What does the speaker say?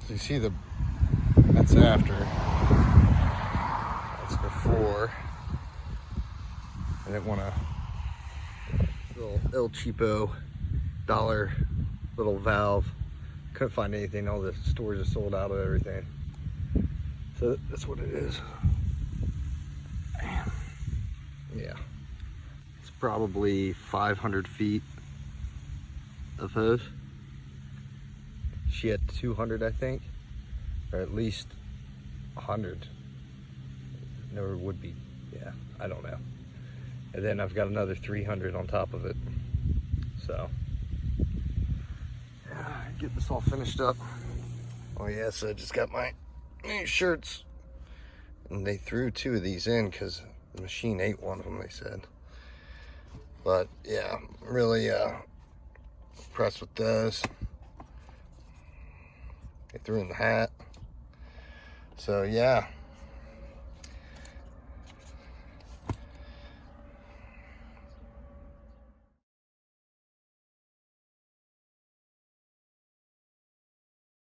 So you see that's after. That's before. I didn't want a little El Cheapo dollar little valve. Couldn't find anything. All the stores are sold out of everything. So that's what it is. Yeah. It's probably 500 feet of hose. She had 200, I think, or at least 100. There would be, yeah, I don't know. And then I've got another 300 on top of it. So, yeah, get this all finished up. Oh yeah, so I just got my new shirts. And they threw 2 of these in because the machine ate one of them, they said. But yeah, really impressed with those. They threw in the hat. So yeah,